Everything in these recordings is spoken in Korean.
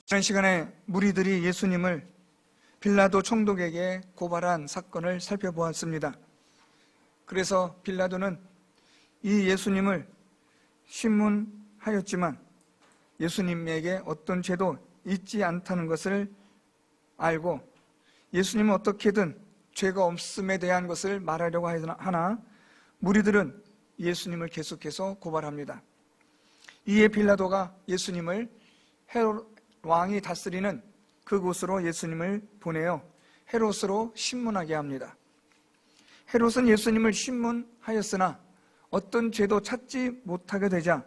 지난 시간에 무리들이 예수님을 빌라도 총독에게 고발한 사건을 살펴보았습니다. 그래서 빌라도는 이 예수님을 신문하였지만 예수님에게 어떤 죄도 있지 않다는 것을 알고 예수님은 어떻게든 죄가 없음에 대한 것을 말하려고 하나 무리들은 예수님을 계속해서 고발합니다. 이에 빌라도가 예수님을 헤롯 왕이 다스리는 그곳으로 예수님을 보내어 헤롯으로 신문하게 합니다. 헤롯은 예수님을 신문하였으나 어떤 죄도 찾지 못하게 되자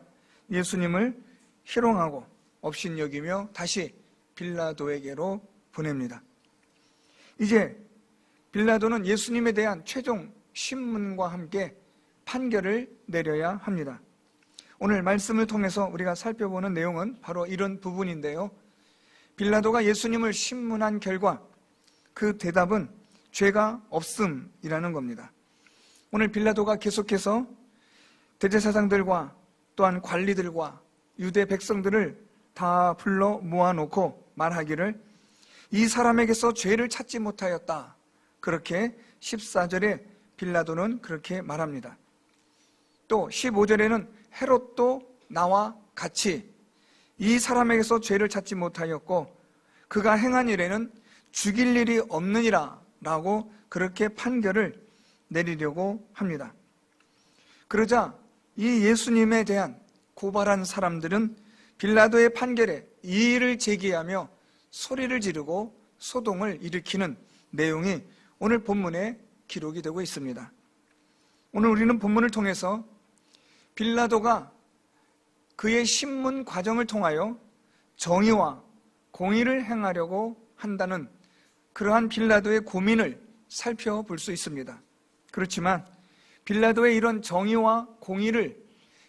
예수님을 희롱하고 업신여기며 다시 빌라도에게로 보냅니다. 이제 빌라도는 예수님에 대한 최종 신문과 함께 판결을 내려야 합니다. 오늘 말씀을 통해서 우리가 살펴보는 내용은 바로 이런 부분인데요. 빌라도가 예수님을 신문한 결과 그 대답은 죄가 없음이라는 겁니다. 오늘 빌라도가 계속해서 대제사장들과 또한 관리들과 유대 백성들을 다 불러 모아놓고 말하기를 이 사람에게서 죄를 찾지 못하였다. 그렇게 14절에 빌라도는 그렇게 말합니다. 또 15절에는 헤롯도 나와 같이 이 사람에게서 죄를 찾지 못하였고 그가 행한 일에는 죽일 일이 없느니라 라고 그렇게 판결을 내리려고 합니다. 그러자 이 예수님에 대한 고발한 사람들은 빌라도의 판결에 이의를 제기하며 소리를 지르고 소동을 일으키는 내용이 오늘 본문에 기록이 되고 있습니다. 오늘 우리는 본문을 통해서 빌라도가 그의 신문 과정을 통하여 정의와 공의를 행하려고 한다는 그러한 빌라도의 고민을 살펴볼 수 있습니다. 그렇지만 빌라도의 이런 정의와 공의를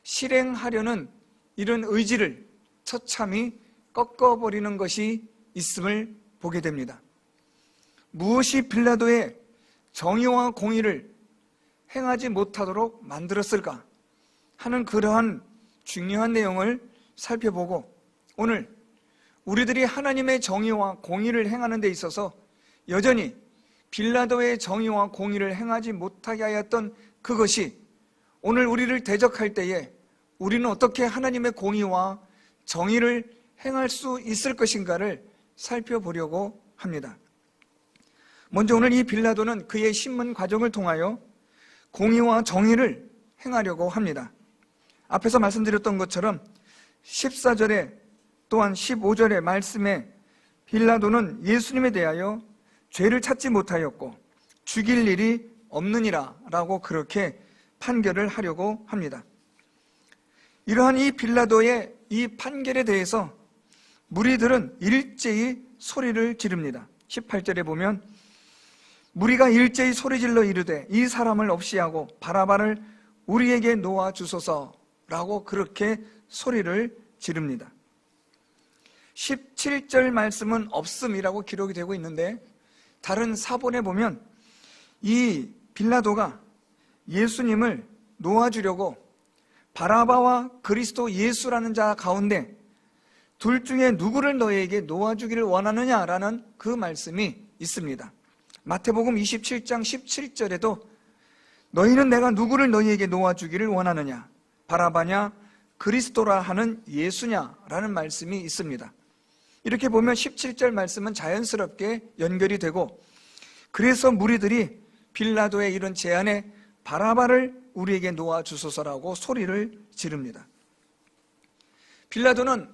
실행하려는 이런 의지를 처참히 꺾어버리는 것이 있음을 보게 됩니다. 무엇이 빌라도의 정의와 공의를 행하지 못하도록 만들었을까 하는 그러한 중요한 내용을 살펴보고 오늘 우리들이 하나님의 정의와 공의를 행하는 데 있어서 여전히 빌라도의 정의와 공의를 행하지 못하게 하였던 그것이 오늘 우리를 대적할 때에 우리는 어떻게 하나님의 공의와 정의를 행할 수 있을 것인가를 살펴보려고 합니다. 먼저 오늘 이 빌라도는 그의 신문 과정을 통하여 공의와 정의를 행하려고 합니다. 앞에서 말씀드렸던 것처럼 14절에 또한 15절의 말씀에 빌라도는 예수님에 대하여 죄를 찾지 못하였고 죽일 일이 없느니라 라고 그렇게 판결을 하려고 합니다. 이러한 이 빌라도의 이 판결에 대해서 무리들은 일제히 소리를 지릅니다. 18절에 보면 무리가 일제히 소리질러 이르되 이 사람을 없이 하고 바라바를 우리에게 놓아주소서라고 그렇게 소리를 지릅니다. 17절 말씀은 없음이라고 기록이 되고 있는데 다른 사본에 보면 이 빌라도가 예수님을 놓아주려고 바라바와 그리스도 예수라는 자 가운데 둘 중에 누구를 너희에게 놓아주기를 원하느냐라는 그 말씀이 있습니다. 마태복음 27장 17절에도 너희는 내가 누구를 너희에게 놓아주기를 원하느냐 바라바냐 그리스도라 하는 예수냐라는 말씀이 있습니다. 이렇게 보면 17절 말씀은 자연스럽게 연결이 되고 그래서 무리들이 빌라도의 이런 제안에 바라바를 우리에게 놓아주소서라고 소리를 지릅니다. 빌라도는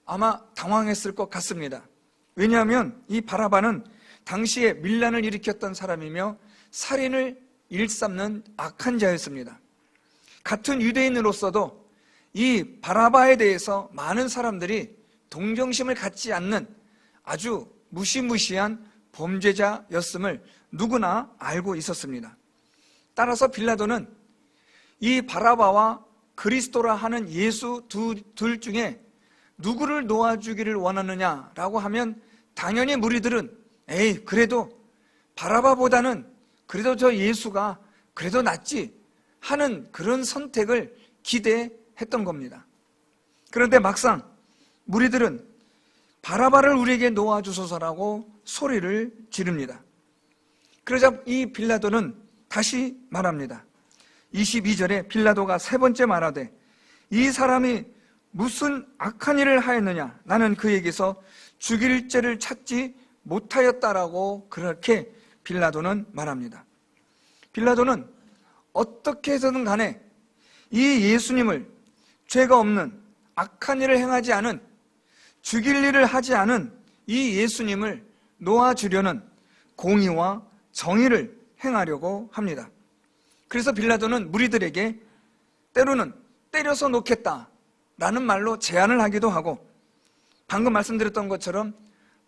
아마 당황했을 것 같습니다. 왜냐하면 이 바라바는 당시에 밀란을 일으켰던 사람이며 살인을 일삼는 악한 자였습니다. 같은 유대인으로서도 이 바라바에 대해서 많은 사람들이 동정심을 갖지 않는 아주 무시무시한 범죄자였음을 누구나 알고 있었습니다. 따라서 빌라도는 이 바라바와 그리스도라 하는 예수 둘 중에 누구를 놓아주기를 원하느냐라고 하면 당연히 무리들은 에이 그래도 바라바보다는 그래도 저 예수가 그래도 낫지 하는 그런 선택을 기대했던 겁니다. 그런데 막상 무리들은 바라바를 우리에게 놓아주소서라고 소리를 지릅니다. 그러자 이 빌라도는 다시 말합니다. 22절에 빌라도가 세 번째 말하되 이 사람이 무슨 악한 일을 하였느냐, 나는 그에게서 죽일 죄를 찾지 못하였다라고 그렇게 빌라도는 말합니다. 빌라도는 어떻게 해서든 간에 이 예수님을 죄가 없는 악한 일을 행하지 않은, 죽일 일을 하지 않은 이 예수님을 놓아주려는 공의와 정의를 행하려고 합니다. 그래서 빌라도는 무리들에게 때로는 때려서 놓겠다라는 말로 제안을 하기도 하고, 방금 말씀드렸던 것처럼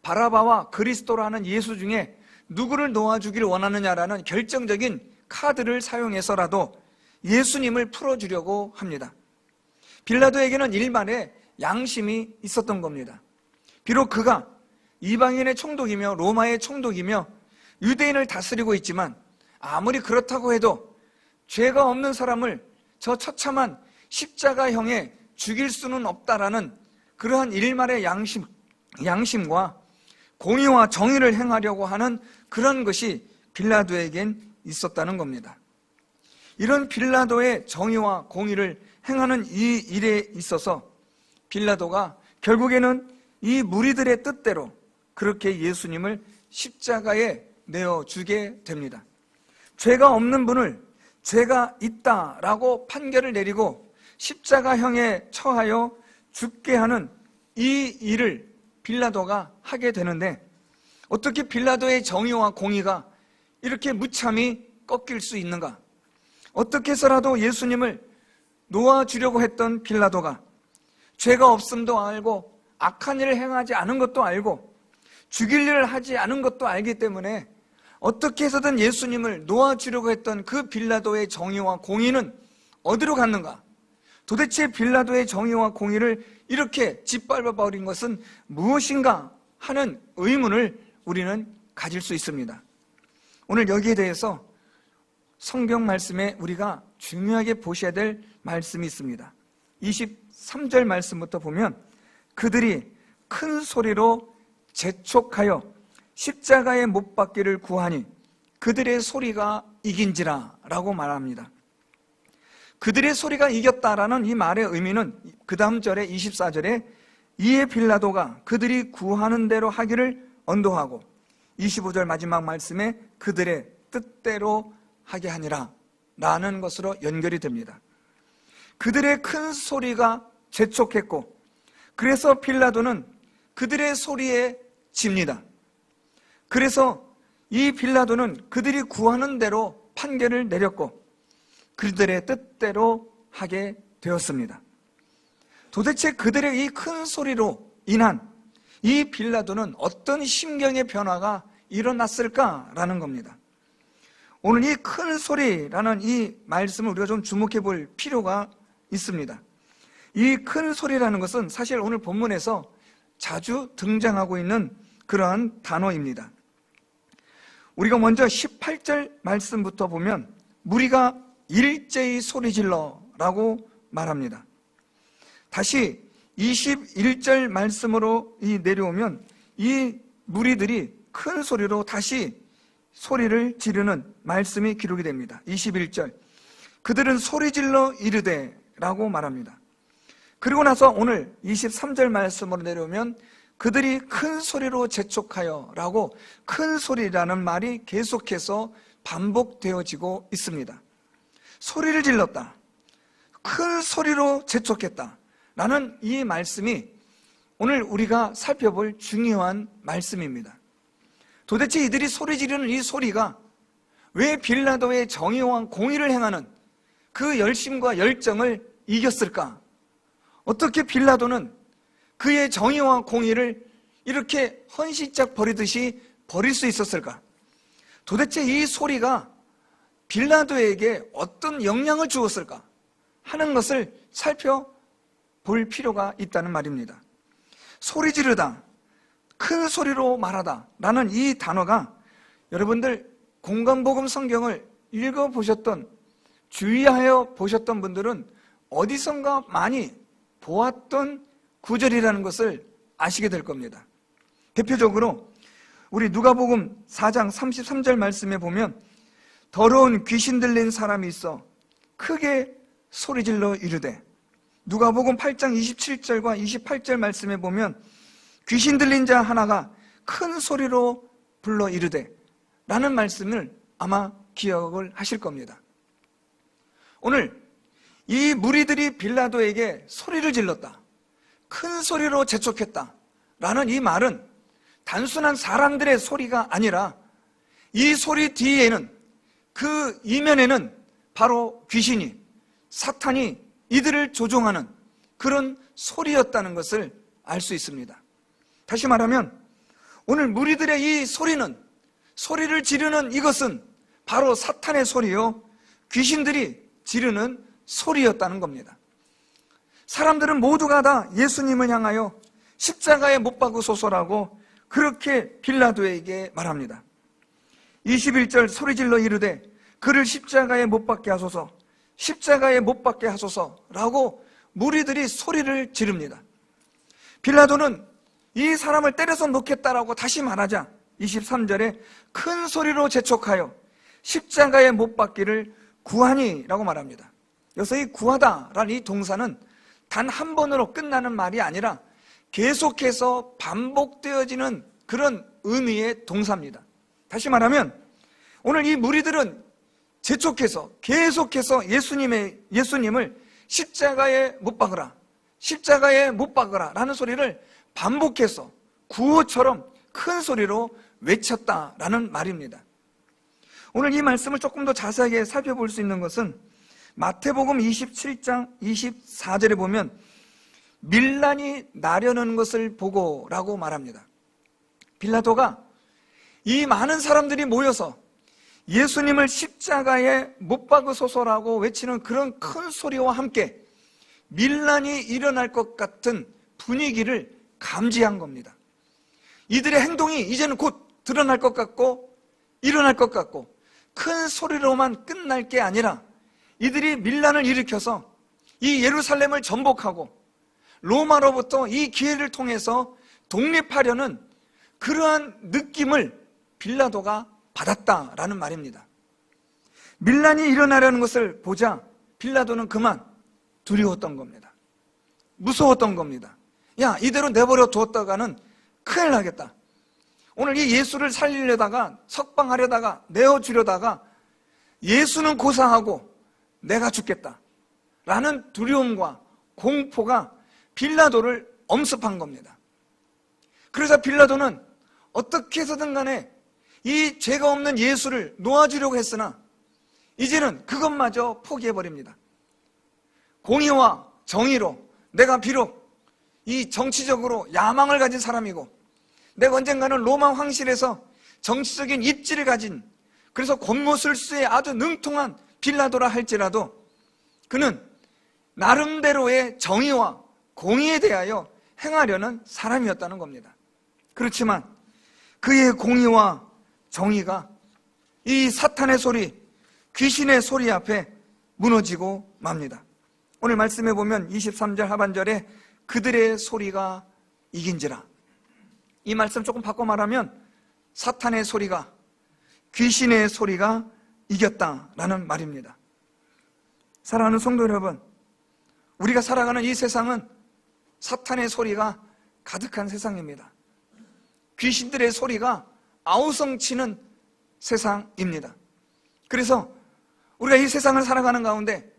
바라바와 그리스도라는 예수 중에 누구를 놓아주길 원하느냐라는 결정적인 카드를 사용해서라도 예수님을 풀어주려고 합니다. 빌라도에게는 일말의 양심이 있었던 겁니다. 비록 그가 이방인의 총독이며 로마의 총독이며 유대인을 다스리고 있지만 아무리 그렇다고 해도 죄가 없는 사람을 저 처참한 십자가형에 죽일 수는 없다라는 그러한 일말의 양심과 공의와 정의를 행하려고 하는 그런 것이 빌라도에겐 있었다는 겁니다. 이런 빌라도의 정의와 공의를 행하는 이 일에 있어서 빌라도가 결국에는 이 무리들의 뜻대로 그렇게 예수님을 십자가에 내어주게 됩니다. 죄가 없는 분을 죄가 있다라고 판결을 내리고 십자가형에 처하여 죽게 하는 이 일을 빌라도가 하게 되는데, 어떻게 빌라도의 정의와 공의가 이렇게 무참히 꺾일 수 있는가? 어떻게 해서라도 예수님을 놓아주려고 했던 빌라도가 죄가 없음도 알고 악한 일을 행하지 않은 것도 알고 죽일 일을 하지 않은 것도 알기 때문에 어떻게 해서든 예수님을 놓아주려고 했던 그 빌라도의 정의와 공의는 어디로 갔는가? 도대체 빌라도의 정의와 공의를 이렇게 짓밟아버린 것은 무엇인가 하는 의문을 우리는 가질 수 있습니다. 오늘 여기에 대해서 성경 말씀에 우리가 중요하게 보셔야 될 말씀이 있습니다. 23절 말씀부터 보면 그들이 큰 소리로 재촉하여 십자가에 못 박기를 구하니 그들의 소리가 이긴지라 라고 말합니다. 그들의 소리가 이겼다라는 이 말의 의미는 그 다음 절에 24절에 이에 빌라도가 그들이 구하는 대로 하기를 언도하고 25절 마지막 말씀에 그들의 뜻대로 하게 하니라 라는 것으로 연결이 됩니다. 그들의 큰 소리가 재촉했고 그래서 빌라도는 그들의 소리에 집니다. 그래서 이 빌라도는 그들이 구하는 대로 판결을 내렸고 그들의 뜻대로 하게 되었습니다. 도대체 그들의 이 큰 소리로 인한 이 빌라도는 어떤 심경의 변화가 일어났을까라는 겁니다. 오늘 이 큰 소리라는 이 말씀을 우리가 좀 주목해 볼 필요가 있습니다. 이 큰 소리라는 것은 사실 오늘 본문에서 자주 등장하고 있는 그러한 단어입니다. 우리가 먼저 18절 말씀부터 보면 무리가 일제히 소리질러 라고 말합니다. 다시 21절 말씀으로 내려오면 이 무리들이 큰 소리로 다시 소리를 지르는 말씀이 기록이 됩니다. 21절 그들은 소리질러 이르되 라고 말합니다. 그리고 나서 오늘 23절 말씀으로 내려오면 그들이 큰 소리로 재촉하여 라고 큰 소리라는 말이 계속해서 반복되어지고 있습니다. 소리를 질렀다, 큰 소리로 재촉했다 라는 이 말씀이 오늘 우리가 살펴볼 중요한 말씀입니다. 도대체 이들이 소리 지르는 이 소리가 왜 빌라도의 정의와 공의를 행하는 그 열심과 열정을 이겼을까? 어떻게 빌라도는 그의 정의와 공의를 이렇게 헌시짝 버리듯이 버릴 수 있었을까? 도대체 이 소리가 빌라도에게 어떤 영향을 주었을까 하는 것을 살펴볼 필요가 있다는 말입니다. 소리 지르다, 큰 소리로 말하다 라는 이 단어가 여러분들 공간복음 성경을 읽어보셨던, 주의하여 보셨던 분들은 어디선가 많이 보았던 구절이라는 것을 아시게 될 겁니다. 대표적으로 우리 누가복음 4장 33절 말씀에 보면 더러운 귀신 들린 사람이 있어 크게 소리질러 이르되, 누가복음 8장 27절과 28절 말씀에 보면 귀신 들린 자 하나가 큰 소리로 불러 이르되 라는 말씀을 아마 기억을 하실 겁니다. 오늘 이 무리들이 빌라도에게 소리를 질렀다, 큰 소리로 재촉했다 라는 이 말은 단순한 사람들의 소리가 아니라 이 소리 뒤에는, 그 이면에는 바로 귀신이, 사탄이 이들을 조종하는 그런 소리였다는 것을 알 수 있습니다. 다시 말하면 오늘 무리들의 이 소리는, 소리를 지르는 이것은 바로 사탄의 소리요, 귀신들이 지르는 소리였다는 겁니다. 사람들은 모두가 다 예수님을 향하여 십자가에 못 박으소서라고 그렇게 빌라도에게 말합니다. 21절 소리질러 이르되 그를 십자가에 못 박게 하소서, 십자가에 못 박게 하소서라고 무리들이 소리를 지릅니다. 빌라도는 이 사람을 때려서 놓겠다라고 다시 말하자 23절에 큰 소리로 재촉하여 십자가에 못 박기를 구하니라고 말합니다. 여기서 이 구하다라는 이 동사는 단 한 번으로 끝나는 말이 아니라 계속해서 반복되어지는 그런 의미의 동사입니다. 다시 말하면 오늘 이 무리들은 재촉해서 계속해서 예수님을 십자가에 못 박으라, 십자가에 못 박으라 라는 소리를 반복해서 구호처럼 큰 소리로 외쳤다라는 말입니다. 오늘 이 말씀을 조금 더 자세하게 살펴볼 수 있는 것은 마태복음 27장 24절에 보면 밀란이 나려는 것을 보고 라고 말합니다. 빌라도가 이 많은 사람들이 모여서 예수님을 십자가에 못 박으소서라고 외치는 그런 큰 소리와 함께 밀란이 일어날 것 같은 분위기를 감지한 겁니다. 이들의 행동이 이제는 곧 드러날 것 같고 일어날 것 같고 큰 소리로만 끝날 게 아니라 이들이 밀란을 일으켜서 이 예루살렘을 전복하고 로마로부터 이 기회를 통해서 독립하려는 그러한 느낌을 빌라도가 받았다라는 말입니다. 밀란이 일어나려는 것을 보자 빌라도는 그만 두려웠던 겁니다. 무서웠던 겁니다. 야, 이대로 내버려 두었다가는 큰일 나겠다. 오늘 이 예수를 살리려다가, 석방하려다가, 내어주려다가 예수는 고사하고 내가 죽겠다 라는 두려움과 공포가 빌라도를 엄습한 겁니다. 그래서 빌라도는 어떻게 해서든 간에 이 죄가 없는 예수를 놓아주려고 했으나 이제는 그것마저 포기해버립니다. 공의와 정의로 내가 비록 이 정치적으로 야망을 가진 사람이고 내가 언젠가는 로마 황실에서 정치적인 입지를 가진, 그래서 권모술수에 아주 능통한 빌라도라 할지라도 그는 나름대로의 정의와 공의에 대하여 행하려는 사람이었다는 겁니다. 그렇지만 그의 공의와 정의가 이 사탄의 소리, 귀신의 소리 앞에 무너지고 맙니다. 오늘 말씀해 보면 23절 하반절에 그들의 소리가 이긴지라, 이 말씀 조금 바꿔 말하면 사탄의 소리가, 귀신의 소리가 이겼다라는 말입니다. 사랑하는 성도 여러분, 우리가 살아가는 이 세상은 사탄의 소리가 가득한 세상입니다. 귀신들의 소리가 아우성치는 세상입니다. 그래서 우리가 이 세상을 살아가는 가운데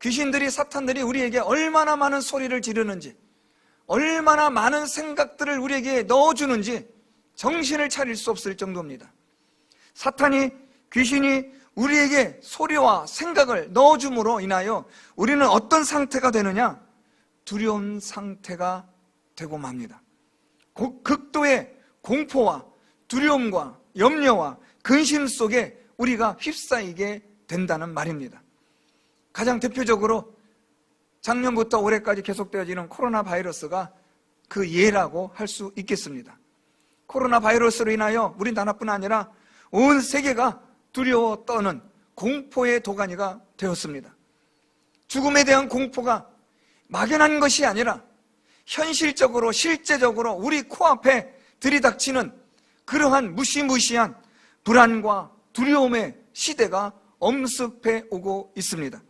귀신들이, 사탄들이 우리에게 얼마나 많은 소리를 지르는지, 얼마나 많은 생각들을 우리에게 넣어주는지 정신을 차릴 수 없을 정도입니다. 사탄이, 귀신이 우리에게 소리와 생각을 넣어줌으로 인하여 우리는 어떤 상태가 되느냐? 두려운 상태가 되고 맙니다. 극도의 공포와 두려움과 염려와 근심 속에 우리가 휩싸이게 된다는 말입니다. 가장 대표적으로 작년부터 올해까지 계속되어지는 코로나 바이러스가 그 예라고 할 수 있겠습니다. 코로나 바이러스로 인하여 우리나라뿐 아니라 온 세계가 두려워 떠는 공포의 도가니가 되었습니다. 죽음에 대한 공포가 막연한 것이 아니라 현실적으로, 실제적으로 우리 코앞에 들이닥치는 그러한 무시무시한 불안과 두려움의 시대가 엄습해 오고 있습니다.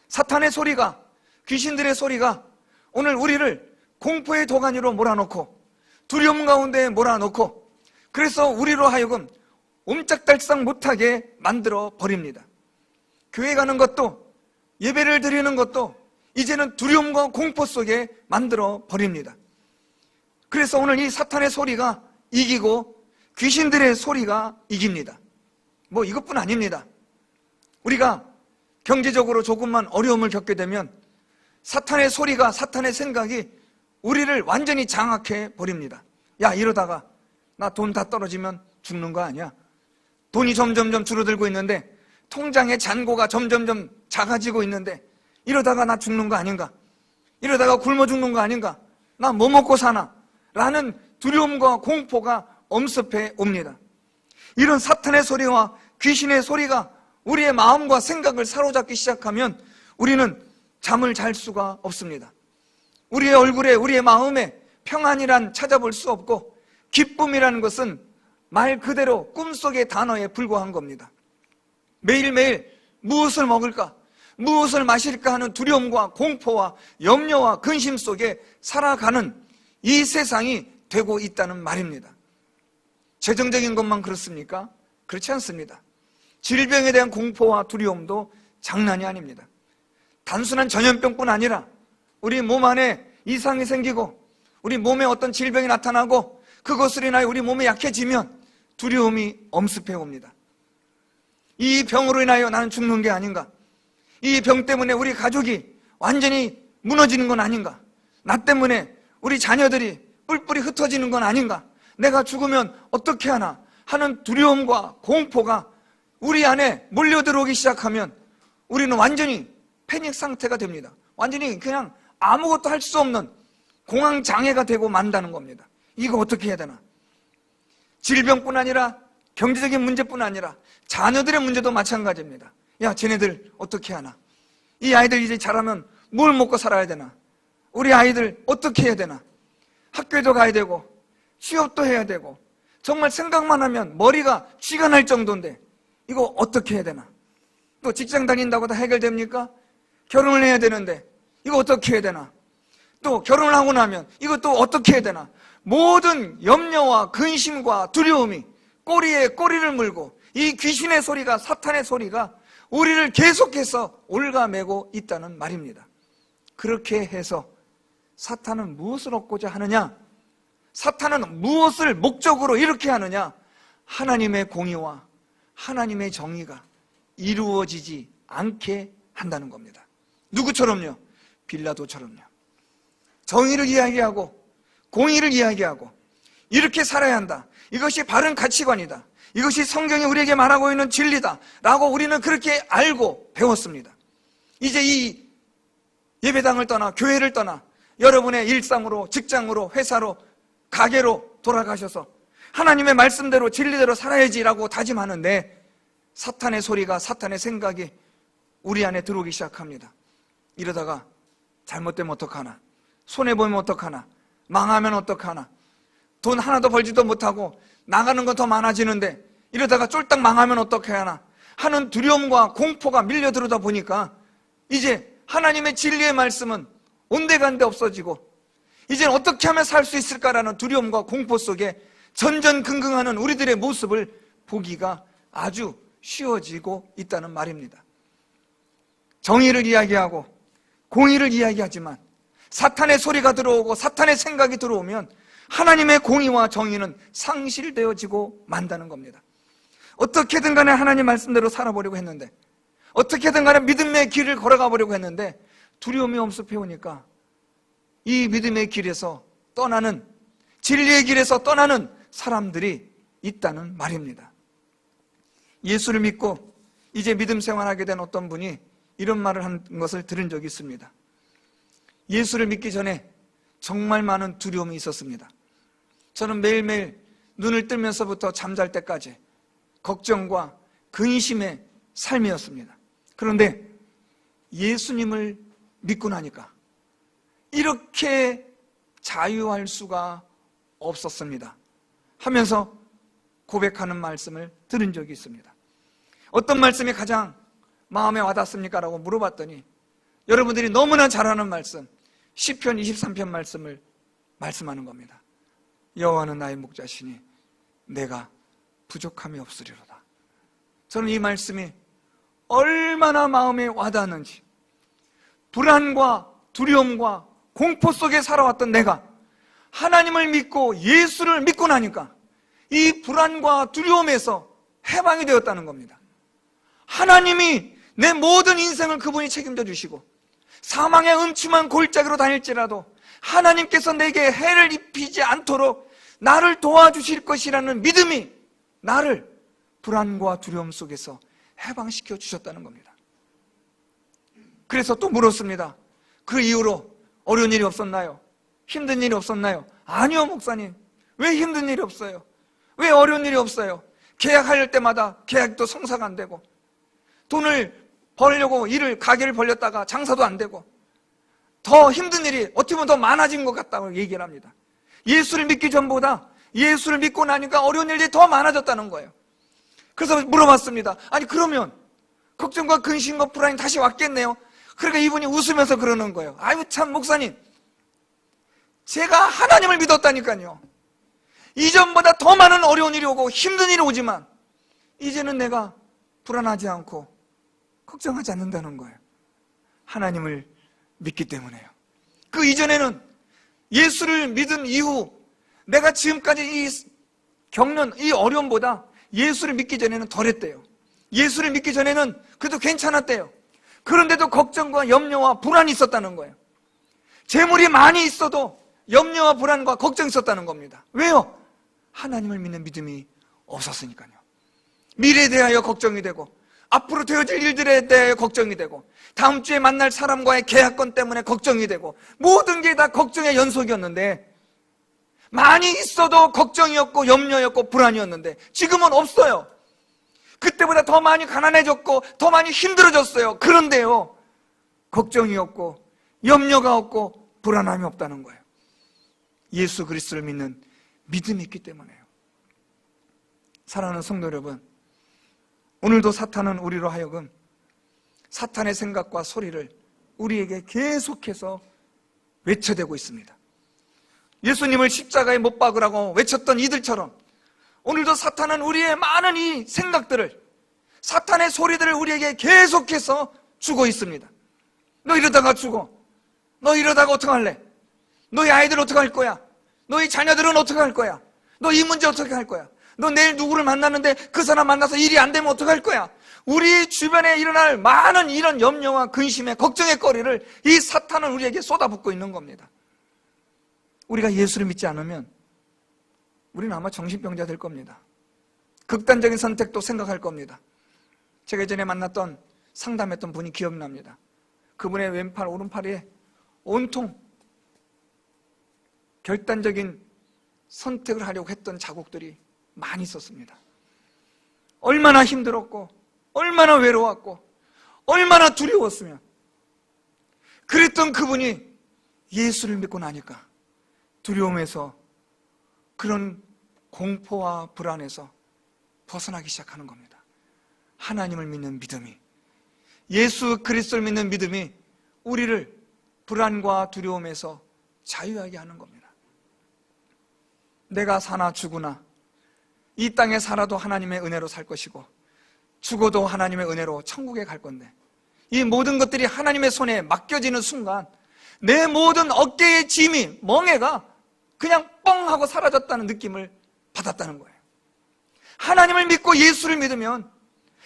사탄의 소리가, 귀신들의 소리가 오늘 우리를 공포의 도가니로 몰아넣고 두려움 가운데 몰아넣고, 그래서 우리로 하여금 옴짝달싹 못하게 만들어 버립니다. 교회 가는 것도, 예배를 드리는 것도 이제는 두려움과 공포 속에 만들어 버립니다. 그래서 오늘 이 사탄의 소리가 이기고 귀신들의 소리가 이깁니다. 뭐 이것뿐 아닙니다. 우리가 경제적으로 조금만 어려움을 겪게 되면 사탄의 소리가, 사탄의 생각이 우리를 완전히 장악해 버립니다. 야, 이러다가 나 돈 다 떨어지면 죽는 거 아니야? 돈이 점점점 줄어들고 있는데, 통장의 잔고가 점점점 작아지고 있는데, 이러다가 나 죽는 거 아닌가? 이러다가 굶어 죽는 거 아닌가? 나 뭐 먹고 사나? 라는 두려움과 공포가 엄습해 옵니다. 이런 사탄의 소리와 귀신의 소리가 우리의 마음과 생각을 사로잡기 시작하면 우리는 잠을 잘 수가 없습니다. 우리의 얼굴에, 우리의 마음에 평안이란 찾아볼 수 없고, 기쁨이라는 것은 말 그대로 꿈속의 단어에 불과한 겁니다. 매일매일 무엇을 먹을까, 무엇을 마실까 하는 두려움과 공포와 염려와 근심 속에 살아가는 이 세상이 되고 있다는 말입니다. 재정적인 것만 그렇습니까? 그렇지 않습니다. 질병에 대한 공포와 두려움도 장난이 아닙니다. 단순한 전염병뿐 아니라 우리 몸 안에 이상이 생기고 우리 몸에 어떤 질병이 나타나고 그것으로 인하여 우리 몸이 약해지면 두려움이 엄습해 옵니다. 이 병으로 인하여 나는 죽는 게 아닌가? 이 병 때문에 우리 가족이 완전히 무너지는 건 아닌가? 나 때문에 우리 자녀들이 뿔뿔이 흩어지는 건 아닌가? 내가 죽으면 어떻게 하나 하는 두려움과 공포가 우리 안에 몰려들어오기 시작하면 우리는 완전히 패닉 상태가 됩니다. 완전히 그냥 아무것도 할 수 없는 공황장애가 되고 만다는 겁니다. 이거 어떻게 해야 되나? 질병뿐 아니라 경제적인 문제뿐 아니라 자녀들의 문제도 마찬가지입니다. 야, 쟤네들 어떻게 하나? 이 아이들 이제 자라면 뭘 먹고 살아야 되나? 우리 아이들 어떻게 해야 되나? 학교에도 가야 되고 취업도 해야 되고 정말 생각만 하면 머리가 쥐가 날 정도인데 이거 어떻게 해야 되나? 또 직장 다닌다고 다 해결됩니까? 결혼을 해야 되는데 이거 어떻게 해야 되나? 또 결혼을 하고 나면 이것도 어떻게 해야 되나? 모든 염려와 근심과 두려움이 꼬리에 꼬리를 물고 이 귀신의 소리가, 사탄의 소리가 우리를 계속해서 올가매고 있다는 말입니다. 그렇게 해서 사탄은 무엇을 얻고자 하느냐? 사탄은 무엇을 목적으로 이렇게 하느냐? 하나님의 공의와 하나님의 정의가 이루어지지 않게 한다는 겁니다. 누구처럼요? 빌라도처럼요. 정의를 이야기하고 공의를 이야기하고 이렇게 살아야 한다. 이것이 바른 가치관이다. 이것이 성경이 우리에게 말하고 있는 진리다 라고 우리는 그렇게 알고 배웠습니다. 이제 이 예배당을 떠나 교회를 떠나 여러분의 일상으로, 직장으로, 회사로, 가게로 돌아가셔서 하나님의 말씀대로 진리대로 살아야지라고 다짐하는데 사탄의 소리가, 사탄의 생각이 우리 안에 들어오기 시작합니다. 이러다가 잘못되면 어떡하나? 손해보면 어떡하나? 망하면 어떡하나? 돈 하나도 벌지도 못하고 나가는 건 더 많아지는데 이러다가 쫄딱 망하면 어떻게 하나 하는 두려움과 공포가 밀려들어다 보니까 이제 하나님의 진리의 말씀은 온데간데 없어지고 이제는 어떻게 하면 살 수 있을까라는 두려움과 공포 속에 전전긍긍하는 우리들의 모습을 보기가 아주 쉬워지고 있다는 말입니다. 정의를 이야기하고 공의를 이야기하지만 사탄의 소리가 들어오고 사탄의 생각이 들어오면 하나님의 공의와 정의는 상실되어지고 만다는 겁니다. 어떻게든 간에 하나님 말씀대로 살아보려고 했는데 어떻게든 간에 믿음의 길을 걸어가 보려고 했는데 두려움이 엄습해 오니까 이 믿음의 길에서 떠나는, 진리의 길에서 떠나는 사람들이 있다는 말입니다. 예수를 믿고 이제 믿음 생활하게 된 어떤 분이 이런 말을 한 것을 들은 적이 있습니다. 예수를 믿기 전에 정말 많은 두려움이 있었습니다. 저는 매일매일 눈을 뜨면서부터 잠잘 때까지 걱정과 근심의 삶이었습니다. 그런데 예수님을 믿고 나니까 이렇게 자유할 수가 없었습니다. 하면서 고백하는 말씀을 들은 적이 있습니다. 어떤 말씀이 가장 마음에 와닿습니까? 라고 물어봤더니 여러분들이 너무나 잘 아는 말씀, 시편 23편 말씀을 말씀하는 겁니다. 여호와는 나의 목자시니 내가 부족함이 없으리로다. 저는 이 말씀이 얼마나 마음에 와닿는지, 불안과 두려움과 공포 속에 살아왔던 내가 하나님을 믿고 예수를 믿고 나니까 이 불안과 두려움에서 해방이 되었다는 겁니다. 하나님이 내 모든 인생을 그분이 책임져 주시고 사망의 음침한 골짜기로 다닐지라도 하나님께서 내게 해를 입히지 않도록 나를 도와주실 것이라는 믿음이 나를 불안과 두려움 속에서 해방시켜 주셨다는 겁니다. 그래서 또 물었습니다. 그 이후로 어려운 일이 없었나요? 힘든 일이 없었나요? 아니요, 목사님. 왜 힘든 일이 없어요? 왜 어려운 일이 없어요? 계약할 때마다 계약도 성사가 안 되고, 돈을 벌려고 가게를 벌렸다가 장사도 안 되고, 더 힘든 일이 어떻게 보면 더 많아진 것 같다고 얘기를 합니다. 예수를 믿기 전보다 예수를 믿고 나니까 어려운 일들이 더 많아졌다는 거예요. 그래서 물어봤습니다. 아니 그러면 걱정과 근심과 불안이 다시 왔겠네요. 그러니까 이분이 웃으면서 그러는 거예요. 아유 참 목사님, 제가 하나님을 믿었다니까요. 이전보다 더 많은 어려운 일이 오고 힘든 일이 오지만 이제는 내가 불안하지 않고 걱정하지 않는다는 거예요. 하나님을 믿기 때문에요. 그 이전에는 예수를 믿은 이후 내가 지금까지 겪는 이 어려움보다 예수를 믿기 전에는 덜했대요. 예수를 믿기 전에는 그래도 괜찮았대요. 그런데도 걱정과 염려와 불안이 있었다는 거예요. 재물이 많이 있어도 염려와 불안과 걱정이 있었다는 겁니다. 왜요? 하나님을 믿는 믿음이 없었으니까요. 미래에 대하여 걱정이 되고, 앞으로 되어질 일들에 대하여 걱정이 되고, 다음 주에 만날 사람과의 계약권 때문에 걱정이 되고, 모든 게 다 걱정의 연속이었는데, 많이 있어도 걱정이었고 염려였고 불안이었는데 지금은 없어요. 그때보다 더 많이 가난해졌고 더 많이 힘들어졌어요. 그런데요, 걱정이 없고 염려가 없고 불안함이 없다는 거예요. 예수 그리스도를 믿는 믿음이 있기 때문에요. 사랑하는 성도 여러분, 오늘도 사탄은 우리로 하여금 사탄의 생각과 소리를 우리에게 계속해서 외쳐대고 있습니다. 예수님을 십자가에 못 박으라고 외쳤던 이들처럼 오늘도 사탄은 우리의 많은 이 생각들을, 사탄의 소리들을 우리에게 계속해서 주고 있습니다. 너 이러다가 죽어. 너 이러다가 어떡할래? 너희 아이들 어떡할 거야? 너희 자녀들은 어떡할 거야? 너 이 문제 어떻게 할 거야? 너 내일 누구를 만났는데 그 사람 만나서 일이 안 되면 어떡할 거야? 우리 주변에 일어날 많은 이런 염려와 근심의 걱정의 거리를 이 사탄은 우리에게 쏟아붓고 있는 겁니다. 우리가 예수를 믿지 않으면 우리는 아마 정신병자 될 겁니다. 극단적인 선택도 생각할 겁니다. 제가 예전에 만났던 상담했던 분이 기억납니다. 그분의 왼팔 오른팔에 온통 결단적인 선택을 하려고 했던 자국들이 많이 있었습니다. 얼마나 힘들었고 얼마나 외로웠고 얼마나 두려웠으면, 그랬던 그분이 예수를 믿고 나니까 두려움에서, 그런 공포와 불안에서 벗어나기 시작하는 겁니다. 하나님을 믿는 믿음이, 예수 그리스도를 믿는 믿음이 우리를 불안과 두려움에서 자유하게 하는 겁니다. 내가 사나 죽으나 이 땅에 살아도 하나님의 은혜로 살 것이고 죽어도 하나님의 은혜로 천국에 갈 건데, 이 모든 것들이 하나님의 손에 맡겨지는 순간 내 모든 어깨의 짐이, 멍에가 그냥 뻥 하고 사라졌다는 느낌을 받았다는 거예요. 하나님을 믿고 예수를 믿으면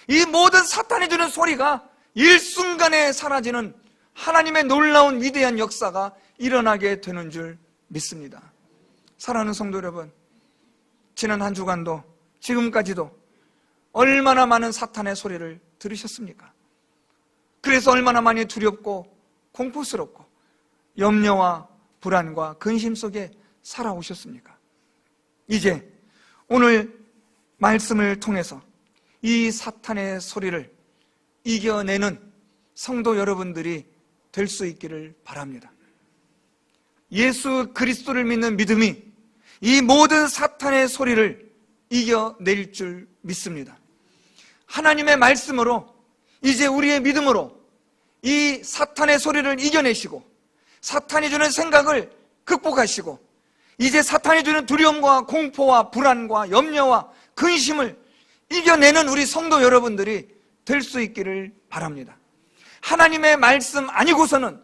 이 모든 사탄이 주는 소리가 일순간에 사라지는 하나님의 놀라운 위대한 역사가 일어나게 되는 줄 믿습니다. 사랑하는 성도 여러분, 지난 한 주간도 지금까지도 얼마나 많은 사탄의 소리를 들으셨습니까? 그래서 얼마나 많이 두렵고 공포스럽고 염려와 불안과 근심 속에 살아오셨습니까? 이제 오늘 말씀을 통해서 이 사탄의 소리를 이겨내는 성도 여러분들이 될 수 있기를 바랍니다. 예수 그리스도를 믿는 믿음이 이 모든 사탄의 소리를 이겨낼 줄 믿습니다. 하나님의 말씀으로, 이제 우리의 믿음으로 이 사탄의 소리를 이겨내시고, 사탄이 주는 생각을 극복하시고, 이제 사탄이 주는 두려움과 공포와 불안과 염려와 근심을 이겨내는 우리 성도 여러분들이 될 수 있기를 바랍니다. 하나님의 말씀 아니고서는,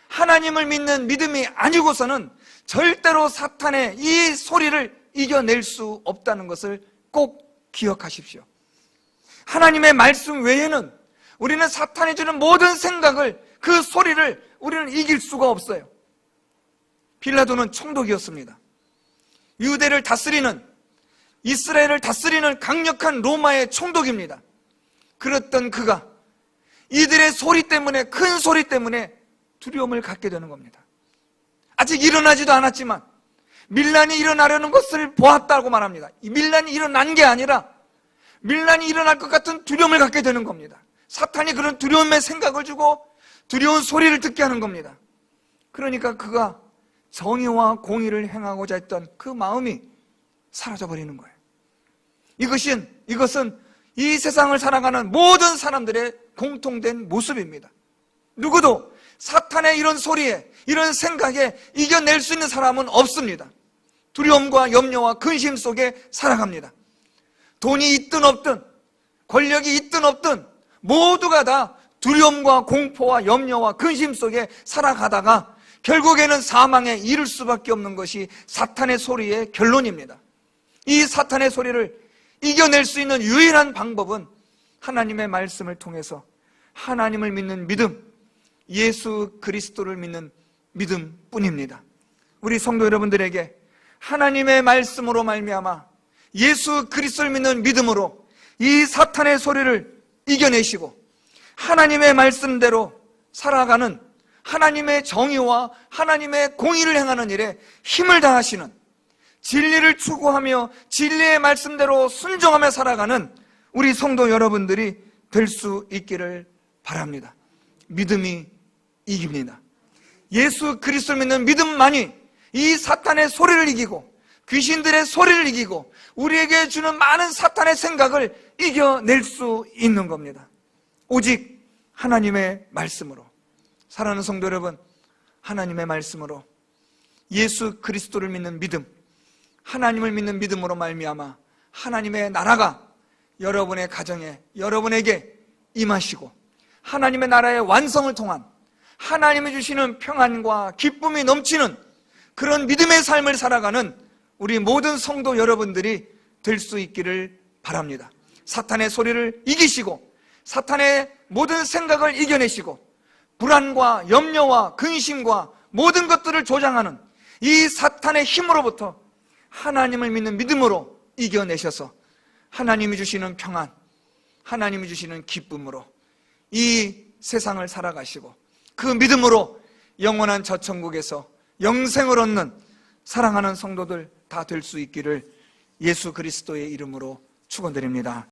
하나님을 믿는 믿음이 아니고서는 절대로 사탄의 이 소리를 이겨낼 수 없다는 것을 꼭 기억하십시오. 하나님의 말씀 외에는 우리는 사탄이 주는 모든 생각을, 그 소리를 우리는 이길 수가 없어요. 빌라도는 총독이었습니다. 유대를 다스리는, 이스라엘을 다스리는 강력한 로마의 총독입니다. 그랬던 그가 이들의 소리 때문에, 큰 소리 때문에 두려움을 갖게 되는 겁니다. 아직 일어나지도 않았지만 밀란이 일어나려는 것을 보았다고 말합니다. 이 밀란이 일어난 게 아니라 밀란이 일어날 것 같은 두려움을 갖게 되는 겁니다. 사탄이 그런 두려움의 생각을 주고 두려운 소리를 듣게 하는 겁니다. 그러니까 그가 정의와 공의를 행하고자 했던 그 마음이 사라져버리는 거예요. 이것은 이 세상을 살아가는 모든 사람들의 공통된 모습입니다. 누구도 사탄의 이런 소리에, 이런 생각에 이겨낼 수 있는 사람은 없습니다. 두려움과 염려와 근심 속에 살아갑니다. 돈이 있든 없든, 권력이 있든 없든 모두가 다 두려움과 공포와 염려와 근심 속에 살아가다가 결국에는 사망에 이를 수밖에 없는 것이 사탄의 소리의 결론입니다. 이 사탄의 소리를 이겨낼 수 있는 유일한 방법은 하나님의 말씀을 통해서 하나님을 믿는 믿음, 예수 그리스도를 믿는 믿음뿐입니다. 우리 성도 여러분들에게 하나님의 말씀으로 말미암아 예수 그리스도를 믿는 믿음으로 이 사탄의 소리를 이겨내시고 하나님의 말씀대로 살아가는, 하나님의 정의와 하나님의 공의를 행하는 일에 힘을 다하시는, 진리를 추구하며 진리의 말씀대로 순종하며 살아가는 우리 성도 여러분들이 될 수 있기를 바랍니다. 믿음이 이깁니다. 예수 그리스도를 믿는 믿음만이 이 사탄의 소리를 이기고 귀신들의 소리를 이기고 우리에게 주는 많은 사탄의 생각을 이겨낼 수 있는 겁니다. 오직 하나님의 말씀으로. 사랑하는 성도 여러분, 하나님의 말씀으로 예수 그리스도를 믿는 믿음, 하나님을 믿는 믿음으로 말미암아 하나님의 나라가 여러분의 가정에, 여러분에게 임하시고 하나님의 나라의 완성을 통한 하나님이 주시는 평안과 기쁨이 넘치는 그런 믿음의 삶을 살아가는 우리 모든 성도 여러분들이 될 수 있기를 바랍니다. 사탄의 소리를 이기시고 사탄의 모든 생각을 이겨내시고 불안과 염려와 근심과 모든 것들을 조장하는 이 사탄의 힘으로부터 하나님을 믿는 믿음으로 이겨내셔서 하나님이 주시는 평안, 하나님이 주시는 기쁨으로 이 세상을 살아가시고 그 믿음으로 영원한 저 천국에서 영생을 얻는 사랑하는 성도들 다 될 수 있기를 예수 그리스도의 이름으로 축원드립니다.